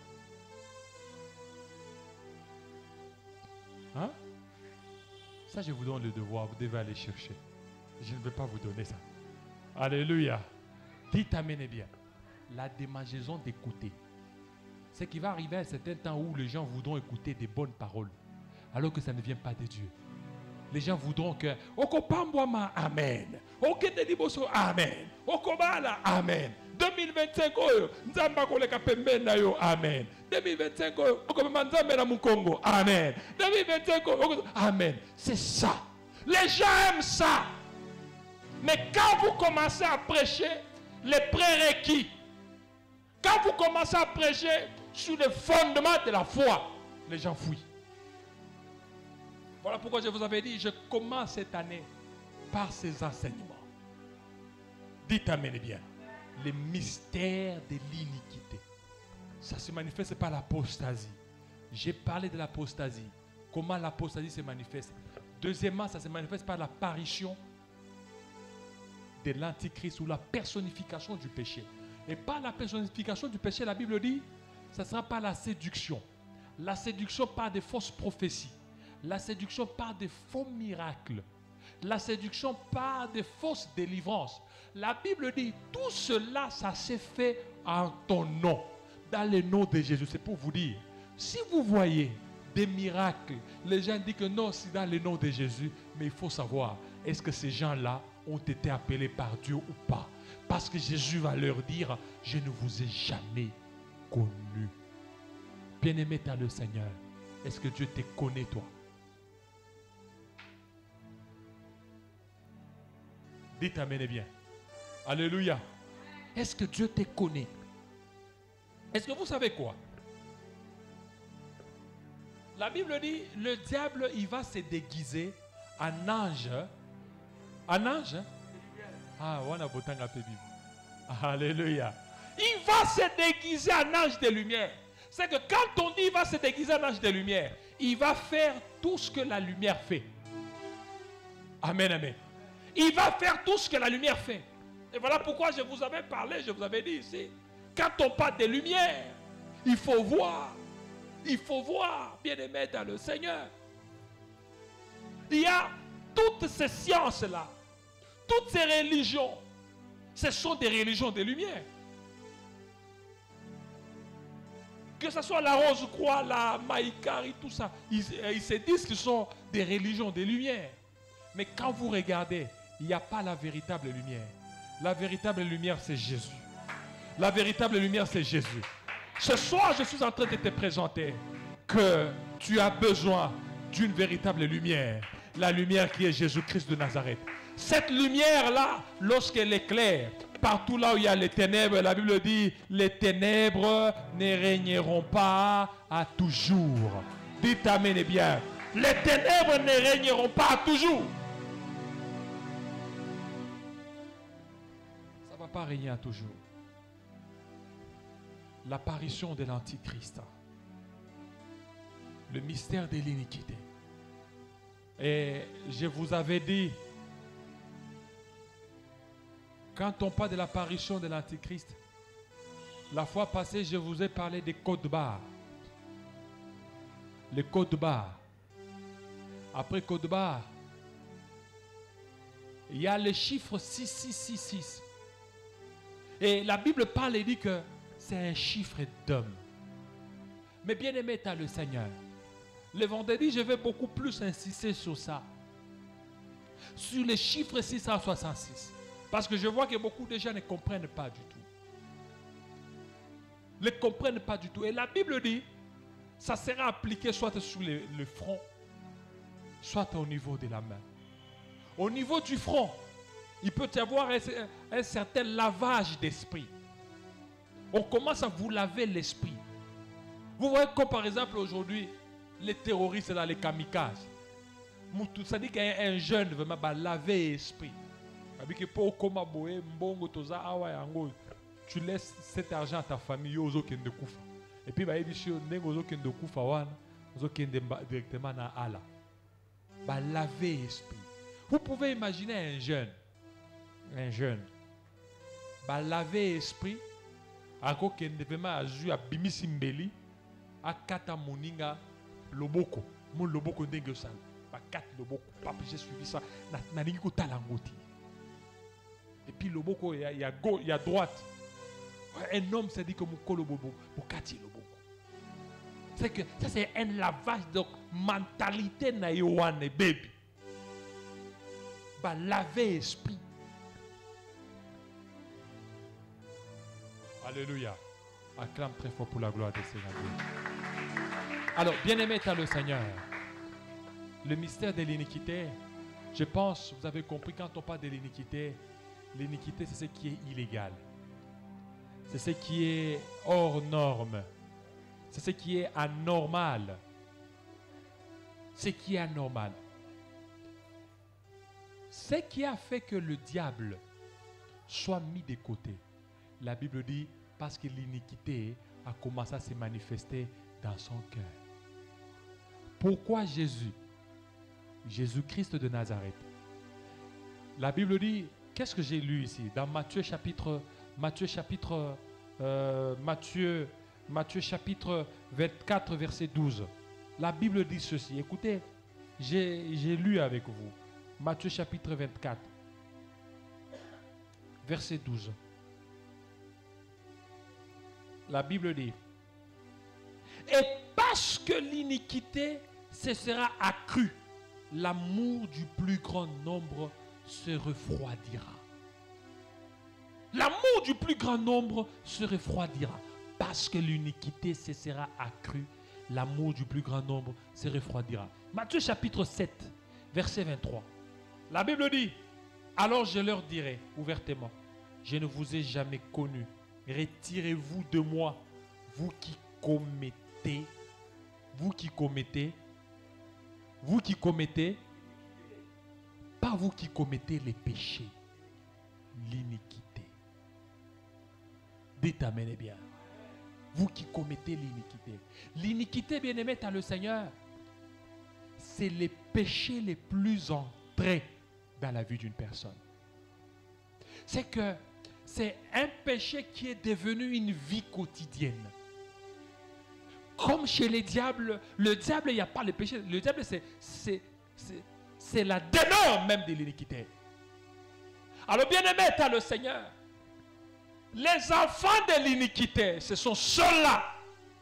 Hein? Ça, je vous donne le devoir. Vous devez aller chercher. Je ne vais pas vous donner ça. Alléluia. Dites amen et bien. La démangeaison d'écouter. C'est qu'il va arriver à un certain temps où les gens voudront écouter des bonnes paroles, alors que ça ne vient pas de Dieu. Les gens voudront que Okopambwama, amen. Oketeliboso, amen. Okobala, amen. 2025, Nzamba koleka pembeni na yo, amen. 2025, Okomema Nzambe na Mukongo, amen. 2025, amen. C'est ça. Les gens aiment ça. Mais quand vous commencez à prêcher les prérequis, quand vous commencez à prêcher sur les fondements de la foi, les gens fuient. Voilà pourquoi je vous avais dit, je commence cette année par ces enseignements. Dites amen bien. Les mystères de l'iniquité. Ça se manifeste par l'apostasie. J'ai parlé de l'apostasie. Comment l'apostasie se manifeste. Deuxièmement, ça se manifeste par l'apparition de l'antichrist ou la personnification du péché. Et par la personnification du péché, la Bible dit, ça sera par la séduction. La séduction par des fausses prophéties. La séduction par des faux miracles. La séduction par des fausses délivrances. La Bible dit, tout cela, ça s'est fait en ton nom, dans le nom de Jésus. C'est pour vous dire, si vous voyez des miracles, les gens disent que non, c'est dans le nom de Jésus, mais il faut savoir, est-ce que ces gens-là ont été appelés par Dieu ou pas? Parce que Jésus va leur dire, je ne vous ai jamais connu. Bien-aimé dans le Seigneur, est-ce que Dieu te connaît, toi? Dites amen et bien. Alléluia. Est-ce que Dieu te connaît? Est-ce que vous savez quoi? La Bible dit, le diable, il va se déguiser en ange. En ange? Ah, on a beau la Bible. Alléluia. Il va se déguiser en ange de lumière. C'est que quand on dit il va se déguiser en ange de lumière, il va faire tout ce que la lumière fait. Amen, amen. Il va faire tout ce que la lumière fait. Et voilà pourquoi je vous avais parlé, je vous avais dit ici. Quand on parle de lumière, il faut voir. Il faut voir, bien-aimé dans le Seigneur. Il y a toutes ces sciences-là, toutes ces religions. Ce sont des religions de lumière. Que ce soit la Rose-Croix, la Maïkari, tout ça, ils se disent qu'ils sont des religions de lumière. Mais quand vous regardez, il n'y a pas la véritable lumière. La véritable lumière, c'est Jésus. La véritable lumière, c'est Jésus. Ce soir, je suis en train de te présenter que tu as besoin d'une véritable lumière. La lumière qui est Jésus-Christ de Nazareth. Cette lumière-là, lorsqu'elle éclaire, partout là où il y a les ténèbres, la Bible dit, les ténèbres ne régneront pas à toujours. Dites amen et bien. Les ténèbres ne régneront pas à toujours. Ça ne va pas régner à toujours. L'apparition de l'Antichrist. Le mystère de l'iniquité. Et je vous avais dit, quand on parle de l'apparition de l'Antichrist, la fois passée, je vous ai parlé des codes barres. Les codes barres. Après code barre, il y a le chiffre 6666. Et la Bible parle et dit que c'est un chiffre d'homme. Mais bien aimé, t'as le Seigneur. Le vendredi, je vais beaucoup plus insister sur ça. Sur le chiffre 666. Parce que je vois que beaucoup de gens ne comprennent pas du tout. Ne comprennent pas du tout. Et la Bible dit, ça sera appliqué soit sur le front, soit au niveau de la main. Au niveau du front, il peut y avoir un certain lavage d'esprit. On commence à vous laver l'esprit. Vous voyez comme par exemple aujourd'hui, les terroristes dans les kamikazes. Ça dit qu'un jeune veut laver l'esprit. Tu laisses cet argent à ta famille, et puis directement dans Allah. Laver l'esprit. Vous pouvez imaginer un jeune, laver l'esprit, encore qu'il ne veut pas jouer à Bimisimbeli, à Kata Moninga, Loboko, mon Loboko Négosal, à Kat Loboko, papa j'ai suivi ça, Naningo Talangoti. Et puis Loboko, il y a droite. Un homme s'est dit que mon Kolobobo, pour Kati Loboko. C'est que ça c'est un lavage de mentalité na yoane baby. Laver esprit. Alléluia. Acclame très fort pour la gloire de Seigneur. Alors, bien-aimé t'as le Seigneur. Le mystère de l'iniquité, je pense, vous avez compris, quand on parle de l'iniquité c'est ce qui est illégal. C'est ce qui est hors norme. C'est ce qui est anormal. Ce qui est anormal. Ce qui a fait que le diable soit mis de côté. La Bible dit parce que l'iniquité a commencé à se manifester dans son cœur. Pourquoi Jésus-Christ de Nazareth. La Bible dit, qu'est-ce que j'ai lu ici? Dans Matthieu chapitre 24, verset 12. La Bible dit ceci. Écoutez, j'ai lu avec vous. Matthieu chapitre 24, verset 12. La Bible dit, et parce que l'iniquité se sera accrue, l'amour du plus grand nombre se refroidira. L'amour du plus grand nombre se refroidira. Parce que l'iniquité se sera accrue, l'amour du plus grand nombre se refroidira. Matthieu chapitre 7, verset 23. La Bible dit, alors je leur dirai ouvertement, je ne vous ai jamais connu. Retirez-vous de moi, vous qui commettez, pas vous qui commettez les péchés, l'iniquité. Dites amen et bien. Vous qui commettez l'iniquité. L'iniquité, bien-aimé, t'as le Seigneur. C'est les péchés les plus entrés dans la vie d'une personne. C'est que c'est un péché qui est devenu une vie quotidienne. Comme chez les diables, le diable, il n'y a pas le péché. Le diable, c'est la demeure même de l'iniquité. Alors, bien-aimé, tu as le Seigneur. Les enfants de l'iniquité, ce sont ceux-là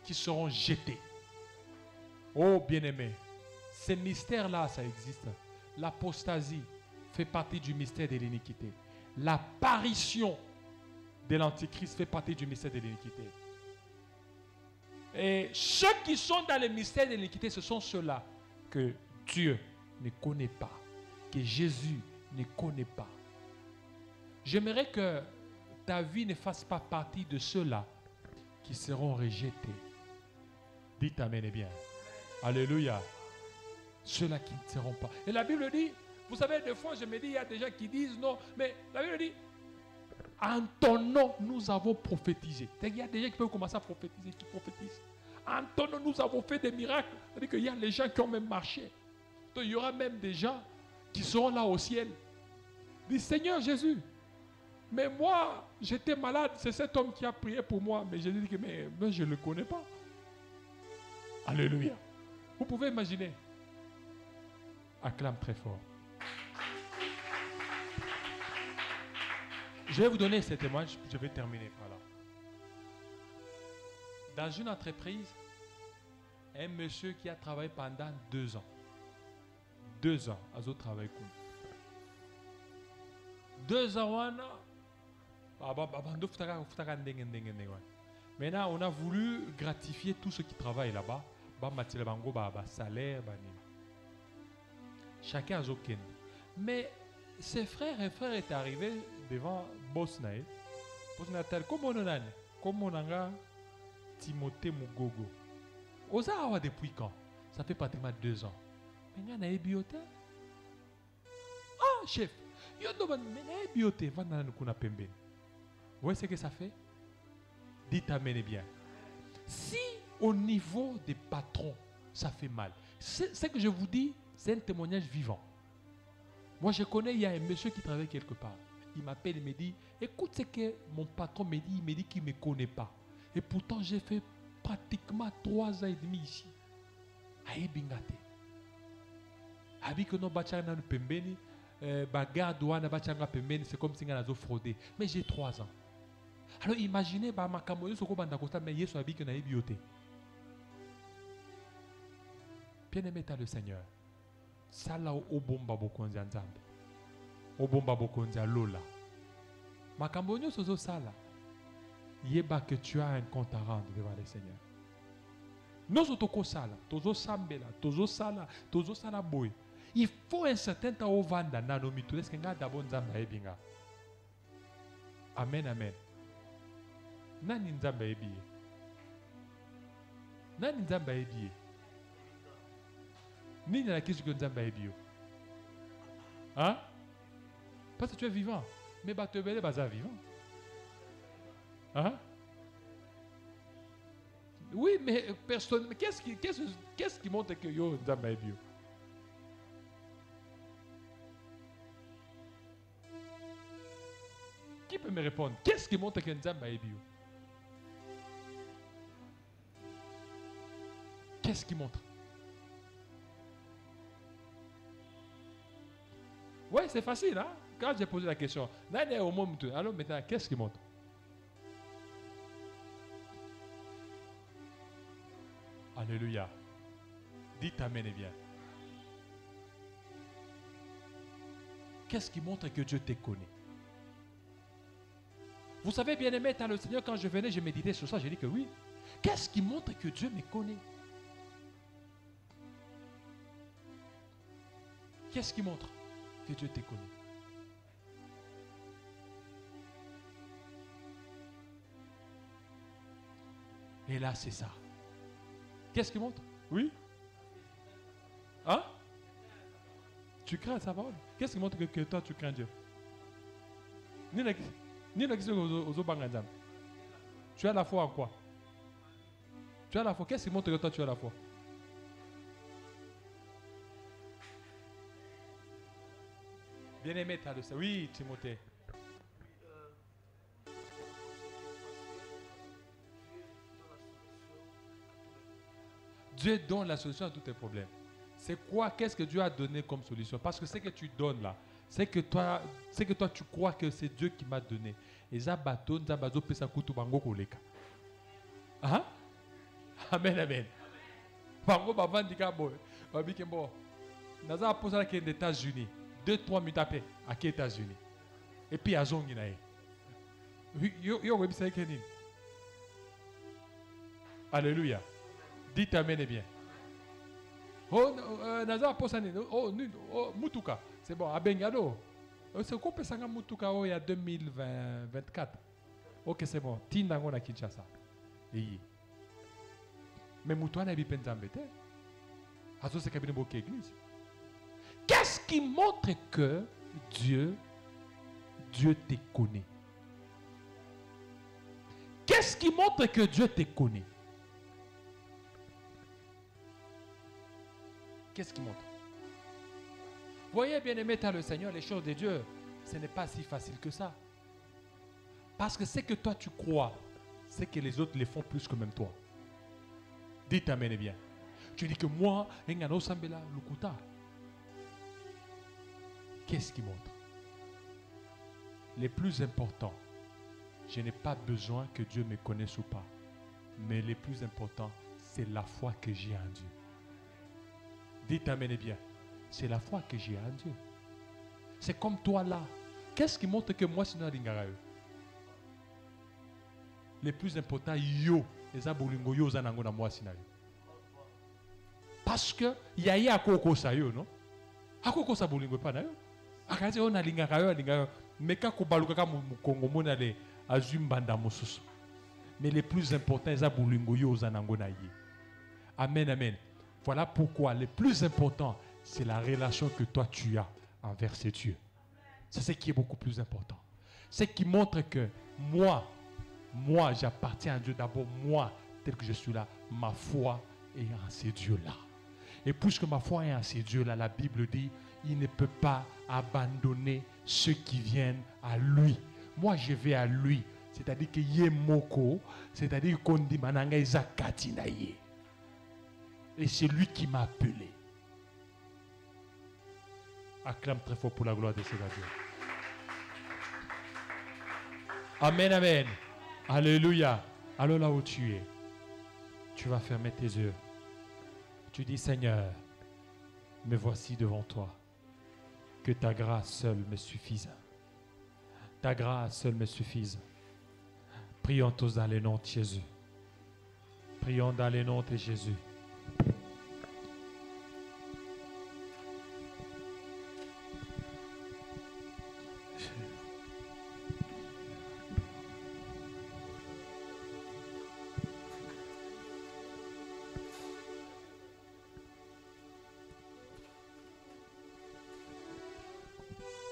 qui seront jetés. Oh, bien-aimé, ces mystères-là, ça existe. L'apostasie fait partie du mystère de l'iniquité. L'apparition de l'Antichrist fait partie du mystère de l'iniquité. Et ceux qui sont dans le mystère de l'iniquité, ce sont ceux-là que Dieu ne connaît pas, que Jésus ne connaît pas. J'aimerais que ta vie ne fasse pas partie de ceux-là qui seront rejetés. Dites amen et bien. Alléluia. Ceux-là qui ne seront pas. Et la Bible dit, vous savez, des fois je me dis, il y a des gens qui disent non, mais la Bible dit, en ton nom, nous avons prophétisé. Il y a des gens qui peuvent commencer à prophétiser, qui prophétisent. En ton nom, nous avons fait des miracles. C'est-à-dire qu'il y a les gens qui ont même marché. Donc, il y aura même des gens qui seront là au ciel. Dis, Seigneur Jésus, mais moi, j'étais malade. C'est cet homme qui a prié pour moi. Mais Jésus dit que mais je ne le connais pas. Alléluia. Vous pouvez imaginer. Acclame très fort. Je vais vous donner ce témoignage, je vais terminer par là. Dans une entreprise, un monsieur qui a travaillé pendant 2 ans. 2 ans, à travailler comme 2 ans, maintenant on a voulu gratifier tous ceux qui travaillent là-bas. Salaire, chacun a son. Mais ses frères et frères étaient arrivés devant Bosnaï. Bosnaï comme on a Timothée Mugogo. Oza depuis quand? Ça fait pratiquement 2 ans. Mais on a bioté. Ah, chef, yo demande mais bioté va dans nous pembe. Vous voyez ce que ça fait? Dites amen bien. Si au niveau des patrons, ça fait mal. Ce que je vous dis, c'est un témoignage vivant. Moi, je connais, il y a un monsieur qui travaille quelque part. Il m'appelle et me dit, écoute ce que mon patron me dit. Il me dit qu'il ne me connaît pas. Et pourtant, j'ai fait pratiquement 3 ans et demi ici. Aïe bingate. Abi que nos bachanga nous pembeni, bagarre douane bachanga pembeni, c'est comme si on a fraudé. Mais j'ai 3 ans. Alors imaginez, bah ma camoyo soko banda costa, mais yesu abi que na bioté. Bien-aimé dans le Seigneur. Sala obomba bokonzi nzambe. Obomba bokonzi lola. Makambo nyo sozo sala. Yeba que tu as un compte à rendre devant le Seigneur. Nous autres sala, tozo sambela, tozo sala boy. Il faut un certain temps au vanda na no mitu est-ce que nga d'abord nzamba ebinga. Amen amen. Nani nzamba ebiye? Nani nzamba ebiye? Ni na kisu que nzamba ebiyo. Hein? Parce que tu es vivant. Mais bah te belle baza vivant. Hein? Oui, mais personne. Qu'est-ce qui montre que yo nzamba ebiyo? Qui peut me répondre? Qu'est-ce qui montre que nzamba ebiyo? Qu'est-ce qui montre? Oui, c'est facile, hein? Quand j'ai posé la question, alors maintenant, qu'est-ce qui montre? Alléluia. Dites amen et bien. Qu'est-ce qui montre que Dieu te connaît? Vous savez, bien-aimé, dans le Seigneur, quand je venais, je méditais sur ça, j'ai dit que oui. Qu'est-ce qui montre que Dieu me connaît? Qu'est-ce qui montre que Dieu te connaît? Et là, c'est ça. Qu'est-ce qui montre? Oui? Hein? Tu crains sa parole? Qu'est-ce qui montre que toi, tu crains Dieu? Tu as la foi en quoi? Tu as la foi. Qu'est-ce qui montre que toi, tu as la foi? Bien-aimé, tu as le ça. Oui, Timothée. Dieu donne la solution à tous tes problèmes. C'est quoi? Qu'est-ce que Dieu a donné comme solution? Parce que ce que tu donnes là, c'est que toi tu crois que c'est Dieu qui m'a donné. Et ça bateau, ça bateau pesa kutu bango koleka. Ah? Amen, amen. Bango bavandika boy. Babikembo. Naza posa qui est aux États-Unis. 2-3 minutes après, à qui États-Unis? Et puis à Zongi nae. Yo website kenin. Alléluia. Dites amen et bien. Oh, Naza posa ni. Oh, Mutuka. C'est bon, à Bengado. C'est quoi ça il y a 2024? Ok, c'est bon. Tindango na Kinshasa. Mais Moutoua n'a pas de c'est église. Qu'est-ce qui montre que Dieu te connaît? Qu'est-ce qui montre que Dieu te connaît? Qu'est-ce qui montre? Voyez, bien-aimé, le Seigneur, les choses de Dieu, ce n'est pas si facile que ça. Parce que ce que toi tu crois, c'est que les autres les font plus que même toi. Dites amen bien. Tu dis que moi, qu'est-ce qui montre? Le plus important, je n'ai pas besoin que Dieu me connaisse ou pas. Mais le plus important, c'est la foi que j'ai en Dieu. Dites amen bien. C'est la foi que j'ai en Dieu. C'est comme toi là. Qu'est-ce qui montre que moi, sinon, le plus important, yo, les abolingo yo zanango na moi sinon. Parce que yaya akoko sa yo, non? Akoko sa bolingo pa na yo. Akazi on alinga kayo alinga yo. Meka ko baluka ka mu Kongo mona le azumbanda mosusu. Mais le plus important, les abolingo yo zanango na ye. Amen, amen. Voilà pourquoi le plus important, c'est la relation que toi tu as envers ce Dieu. C'est ce qui est beaucoup plus important. Ce qui montre que moi, j'appartiens à Dieu. D'abord, moi, tel que je suis là, ma foi est en ces dieux-là. Et puisque ma foi est en ces dieux-là, la Bible dit, il ne peut pas abandonner ceux qui viennent à lui. Moi, je vais à lui. C'est-à-dire que Yemoko, c'est-à-dire qu'on dit Mananga Izakatinaye. Et c'est lui qui m'a appelé. Acclame très fort pour la gloire de Dieu. Amen, amen. Alléluia. Alors là où tu es, tu vas fermer tes yeux. Tu dis, Seigneur, me voici devant toi. Que ta grâce seule me suffise. Ta grâce seule me suffise. Prions tous dans le nom de Jésus. Prions dans le nom de Jésus.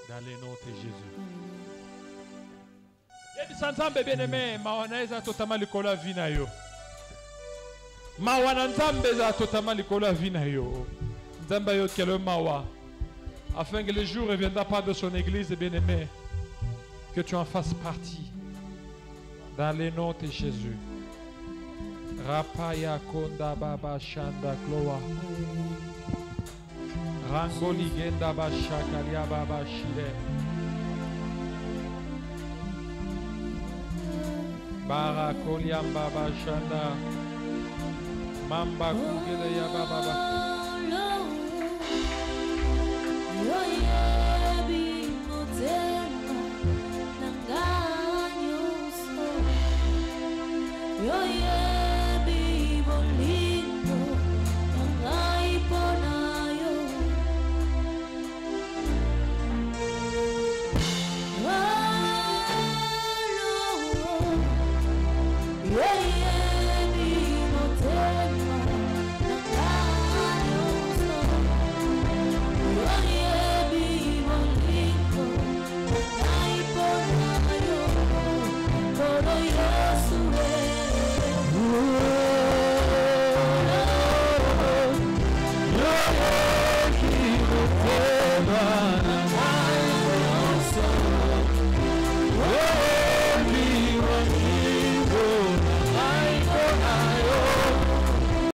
Dans le nom de Jésus. Nzambe bien-aimé, mawana eza totalement likolo ya vie na yo. Mawana Nzambe eza totalement likolo ya vie na yo. Nzambe yo kelo mawa. Afin que le jour ne viendra pas de son église bien-aimé, que tu en fasses partie. Dans le nom de Jésus. Rapaya konda baba shanda kloa. Rangoli genda ba shakalia baba shire. Barakolia baba shanda. Mamba kugele ya baba. Oh, yeah.